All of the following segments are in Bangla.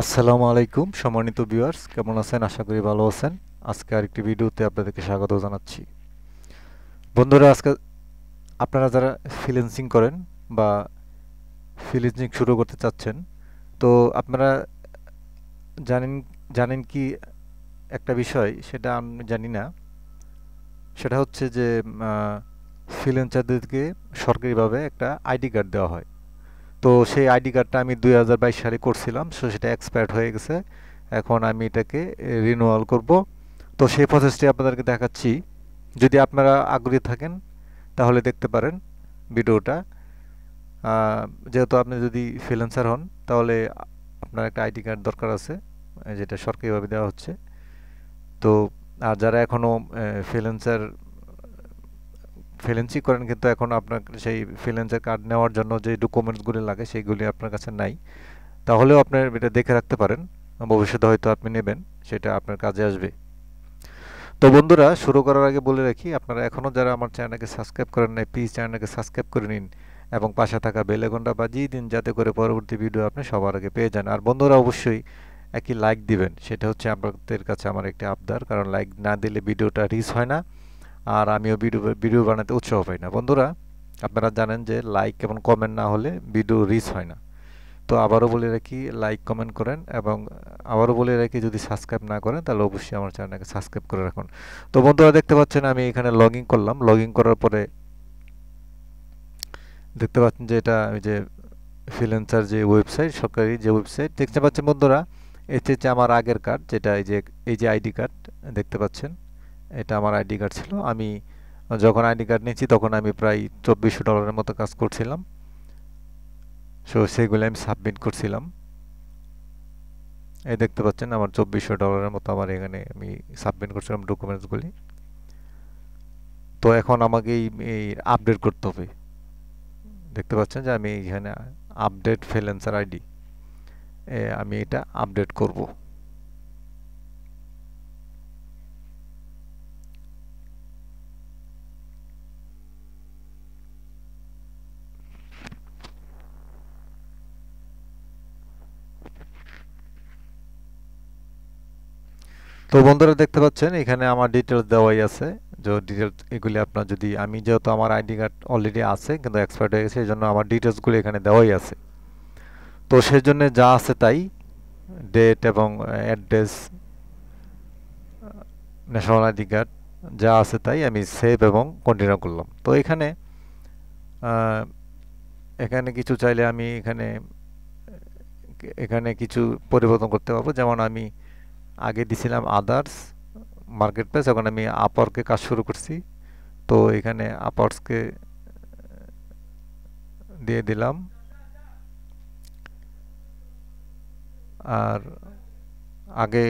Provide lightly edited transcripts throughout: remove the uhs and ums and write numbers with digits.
আসসালামু আলাইকুম সম্মানিত ভিউয়ার্স, কেমন আছেন? আশা করি ভালো আছেন। আজকে আরেকটি ভিডিওতে আপনাদেরকে স্বাগত জানাচ্ছি। বন্ধুরা, আজকে আপনারা যারা ফ্রিল্যান্সিং করেন বা ফ্রিল্যান্সিং শুরু করতে চাচ্ছেন, তো আপনারা জানেন জানেন কি একটা বিষয়, সেটা আমি জানি না। সেটা হচ্ছে যে ফ্রিল্যান্সারদেরকে সরকারিভাবে একটা আইডি কার্ড দেওয়া হয়। তো সেই আইডি কার্ডটা আমি 2022 সালে করছিলাম, সো সেটা এক্সপায়ার্ড হয়ে গেছে। এখন আমি এটাকে রিনিউয়াল করব। তো সেই প্রসেসটি আপনাদেরকে দেখাচ্ছি। যদি আপনারা আগ্রহী থাকেন তাহলে দেখতে পারেন ভিডিওটা। যেহেতু আপনি যদি ফ্রিল্যান্সার হন তাহলে আপনার একটা আইডি কার্ড দরকার আছে, যেটা সরকারিভাবে দেওয়া হচ্ছে। তো আর যারা এখনও ফ্রিল্যান্সার ফ্রিল্যান্সিং করেন কিন্তু এখন আপনার সেই ফ্রিল্যান্সার কার্ড নেওয়ার জন্য যে ডকুমেন্টসগুলি লাগে সেইগুলি আপনার কাছে নাই, তাহলেও আপনার এটা দেখে রাখতে পারেন। ভবিষ্যতে হয়তো আপনি নেবেন, সেটা আপনার কাজে আসবে। তো বন্ধুরা, শুরু করার আগে বলে রাখি, আপনারা এখনও যারা আমার চ্যানেলকে সাবস্ক্রাইব করেন নাই, প্লিজ চ্যানেলকে সাবস্ক্রাইব করে নিন এবং পাশে থাকা বেল আইকনটা বাজিয়ে দিন, যাতে করে পরবর্তী ভিডিও আপনি সবার আগে পেয়ে যান। আর বন্ধুরা, অবশ্যই একই লাইক দিবেন, সেটা হচ্ছে আপনাদের কাছে আমার একটি আবদার, কারণ লাইক না দিলে ভিডিওটা রিচ হয় না আর আমিও ভিডিও বানাতে উৎসাহ পাই না। বন্ধুরা, আপনারা জানেন যে লাইক এবং কমেন্ট না হলে ভিডিও রিচ হয় না। তো আবারও বলে রাখি, লাইক কমেন্ট করেন এবং আবারও বলে রাখি, যদি সাবস্ক্রাইব না করেন তাহলে অবশ্যই আমার চ্যানেলকে সাবস্ক্রাইব করে রাখুন। তো বন্ধুরা, দেখতে পাচ্ছেন আমি এখানে লগ ইন করলাম। লগ ইন করার পরে দেখতে পাচ্ছেন যে এটা ওই যে ফ্রিল্যান্সার যে ওয়েবসাইট, সরকারি যে ওয়েবসাইট দেখতে পাচ্ছেন বন্ধুরা। এতে হচ্ছে আমার আগের কার্ড, যেটা এই যে আইডি কার্ড দেখতে পাচ্ছেন, এটা আমার আইডি কার্ড ছিল। আমি যখন আইডি কার্ড নিয়েছি তখন আমি প্রায় $2400 মতো কাজ করছিলাম। সো সেগুলো আমি সাবমিট করছিলাম। এই দেখতে পাচ্ছেন আমার $2400 মতো আমার এখানে আমি সাবমিট করছিলাম ডকুমেন্টসগুলি। তো এখন আমাকে এই আপডেট করতে হবে। দেখতে পাচ্ছেন যে আমি এখানে আপডেট ফ্রিল্যান্সার আইডি, আমি এটা আপডেট করব। তো বন্ধুরা, দেখতে পাচ্ছেন এখানে আমার ডিটেলস দেওয়াই আছে। যে ডিটেলস এগুলি আপনার, যদি আমি যেহেতু আমার আইডি কার্ড অলরেডি আছে কিন্তু এক্সপায়ার্ড হয়ে গেছে, এই জন্য আমার ডিটেলসগুলি এখানে দেওয়াই আছে। তো সেই জন্য যা আছে তাই, ডেট এবং অ্যাড্রেস, ন্যাশনাল আইডি কার্ড, যা আছে তাই আমি সেভ এবং কন্টিনিউ করলাম। তো এখানে আহ, এখানে কিছু চাইলে আমি এখানে এখানে কিছু পরিবর্তন করতে পারবো। যেমন আমি আগে দিছিলাম আদার্স মার্কেট প্লেস, এখন আমি আপওয়ার্কে কাজ শুরু করছি। তো এখানে আপওয়ার্কসকে দিয়ে দিলাম। আর আগে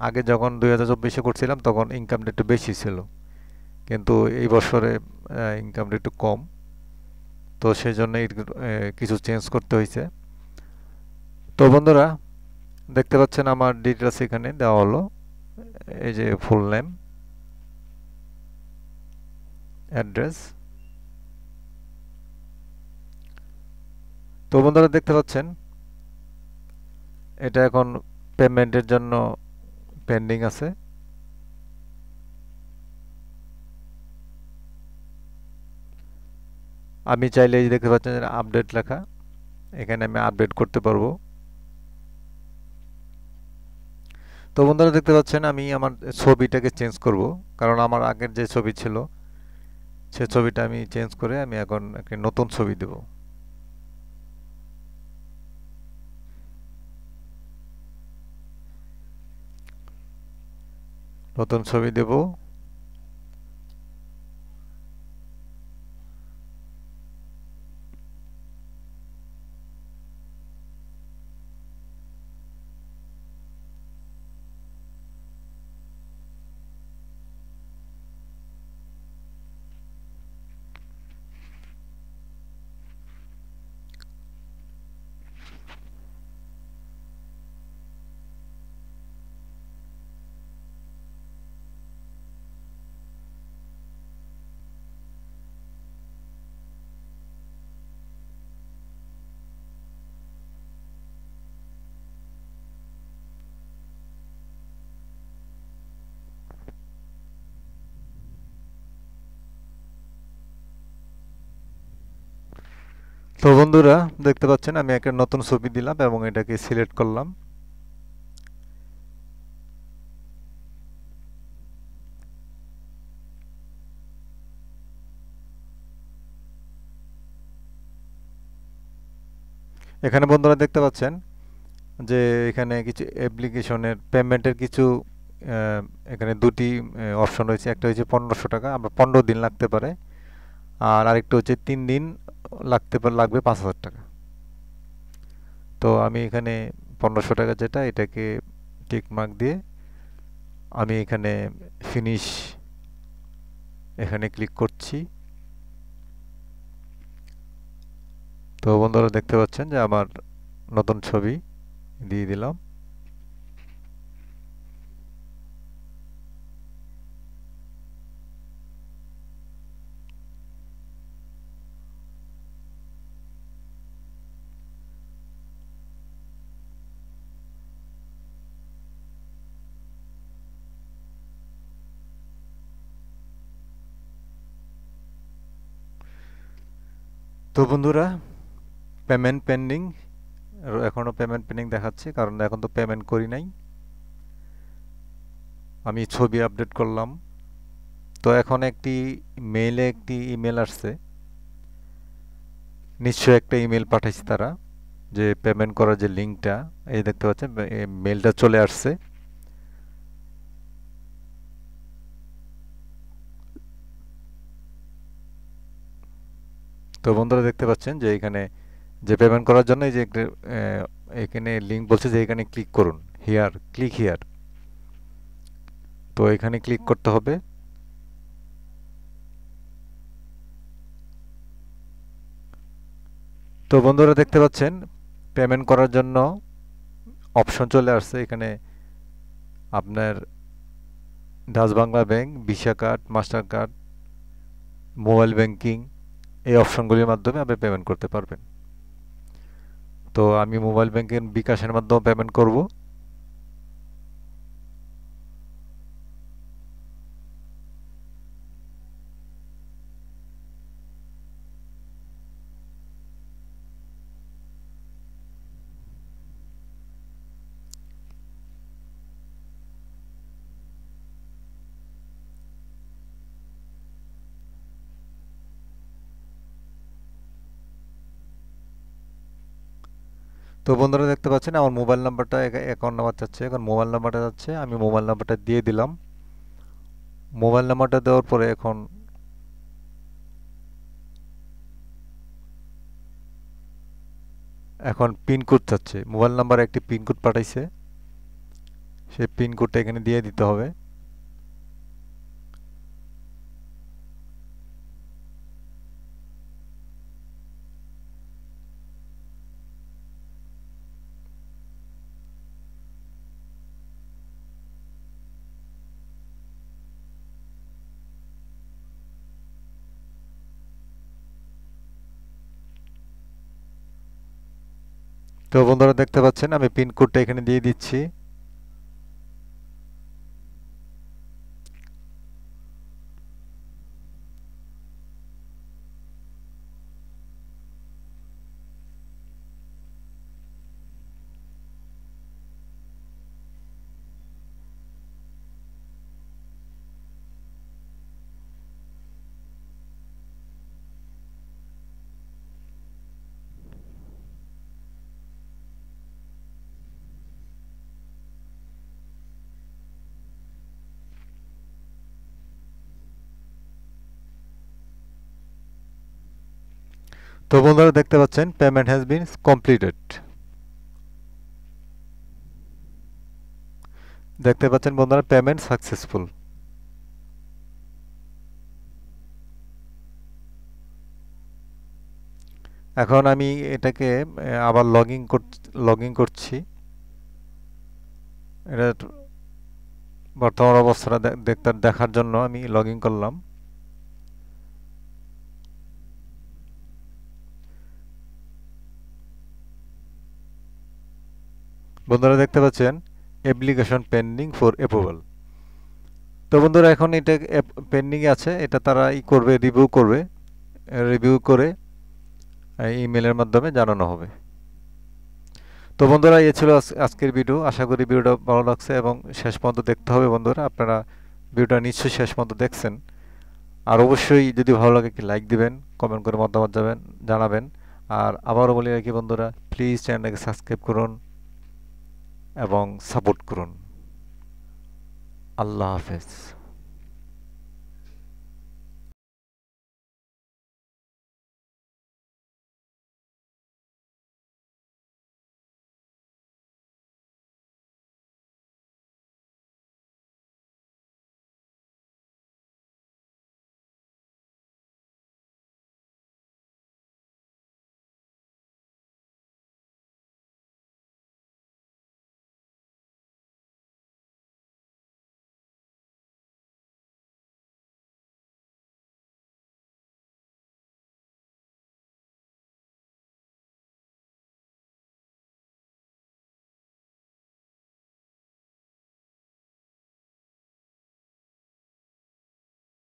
আগে যখন 2024-এ করছিলাম তখন ইনকামটা একটু বেশি ছিল, কিন্তু এই বছরে ইনকামটা একটু কম। তো সেই জন্য কিছু চেঞ্জ করতে হয়েছে। তো বন্ধুরা, দেখতে পাচ্ছেন আমার ডিটেলস এখানে দেওয়া হলো। এই যে ফুল নেম, অ্যাড্রেস। তো বন্ধুরা, দেখতে পাচ্ছেন এটা এখন পেমেন্টের জন্য পেন্ডিং আছে। আমি চাইলে এই যে দেখতে পাচ্ছেন আপডেট লেখা, এখানে আমি আপডেট করতে পারবো। তো বন্ধুরা, দেখতে পাচ্ছেন আমি আমার ছবিটাকে চেঞ্জ করব, কারণ আমার আগের যে ছবি ছিল সে ছবিটা আমি চেঞ্জ করে আমি এখন একটা নতুন ছবি দেব। নতুন ছবি দেব। তো বন্ধুরা দেখতে পাচ্ছেন আমি একটা নতুন ছবি দিলাম এবং এটাকে সিলেক্ট করলাম। এখানে বন্ধুরা দেখতে পাচ্ছেন যে এখানে কিছু অ্যাপ্লিকেশনের পেমেন্টের কিছু এখানে দুটি অপশন রয়েছে। একটা হচ্ছে 1500 টাকা, আমরা 15 দিন লাগতে পারে, আর আরেকটা হচ্ছে 3 দিন লাগবে 5000 টাকা। তো আমি এখানে 1500 টাকা যেটা, এটাকে টিক মার্ক দিয়ে আমি এখানে ফিনিশ এখানে ক্লিক করছি। তো বন্ধুরা দেখতে পাচ্ছেন যে আমার নতুন ছবি দিয়ে দিলাম। তো বন্ধুরা পেমেন্ট পেন্ডিং, এখনো পেমেন্ট পেন্ডিং দেখাচ্ছে কারণ এখন তো পেমেন্ট করি নাই। আমি ছবি আপডেট করলাম। তো এখন একটি মেইলে একটি ইমেল আসছে, নিশ্চয়ই একটা ইমেল পাঠাইছে তারা, যে পেমেন্ট করার যে লিঙ্কটা, এই দেখতে পাচ্ছেন মেইলটা চলে আসছে। তো বন্ধুরা দেখতে পাচ্ছেন যে এখানে যে পেমেন্ট করার জন্য এই যে এখানে লিঙ্ক বলছে যে এখানে ক্লিক করুন, হিয়ার ক্লিক হিয়ার। তো এখানে ক্লিক করতে হবে। তো বন্ধুরা দেখতে পাচ্ছেন পেমেন্ট করার জন্য অপশন চলে আসছে। এখানে আপনার Dutch Bangla bank, visa card, master card, mobile banking, এই অপশনগুলির মাধ্যমে আপনি পেমেন্ট করতে পারবেন। তো আমি মোবাইল ব্যাংকের বিকাশের মাধ্যমে পেমেন্ট করব। তো বন্ধুরা দেখতে পাচ্ছেন আমার মোবাইল নাম্বারটা অ্যাকাউন্ট নাম্বার চাচ্ছে, এখন মোবাইল নাম্বারটা যাচ্ছে, আমি মোবাইল নাম্বারটা দিয়ে দিলাম। মোবাইল নাম্বারটা দেওয়ার পরে এখন পিনকোড চাচ্ছে। মোবাইল নাম্বারে একটি পিনকোড পাঠাইছে, সেই পিনকোডটা এখানে দিয়ে দিতে হবে। তো বন্ধুরা দেখতে পাচ্ছেন আমি পিনকোডটা এখানে দিয়ে দিচ্ছি। তো বন্ধুরা দেখতে পাচ্ছেন পেমেন্ট হ্যাজ বিন কমপ্লিটেড। দেখতে পাচ্ছেন বন্ধুরা পেমেন্ট সাকসেসফুল। এখন আমি এটাকে আবার লগইন করছি। এটা বর্তমান অবস্থাটা দেখার জন্য আমি লগইন করলাম। বন্ধুরা দেখতে পাচ্ছেন অ্যাপ্লিকেশন পেন্ডিং ফর অ্যাপ্রুভাল। তো বন্ধুরা এখন এটা পেন্ডিং আছে, এটা তারা করবে, রিভিউ করবে। রিভিউ করে ইমেলের মাধ্যমে জানানো হবে। তো বন্ধুরা, এই ছিল আজকের ভিডিও। আশা করি ভিডিওটা ভালো লাগছে এবং শেষ পর্যন্ত দেখতে হবে বন্ধুরা। আপনারা ভিডিওটা নিশ্চয়ই শেষ পর্যন্ত দেখছেন। আর অবশ্যই যদি ভালো লাগে একটি লাইক দিবেন, কমেন্ট করে মতামত জানাবেন। আর আবারও বলি রাখি বন্ধুরা, প্লিজ চ্যানেলটাকে সাবস্ক্রাইব করুন এবং সাপোর্ট করুন। আল্লাহ হাফেজ।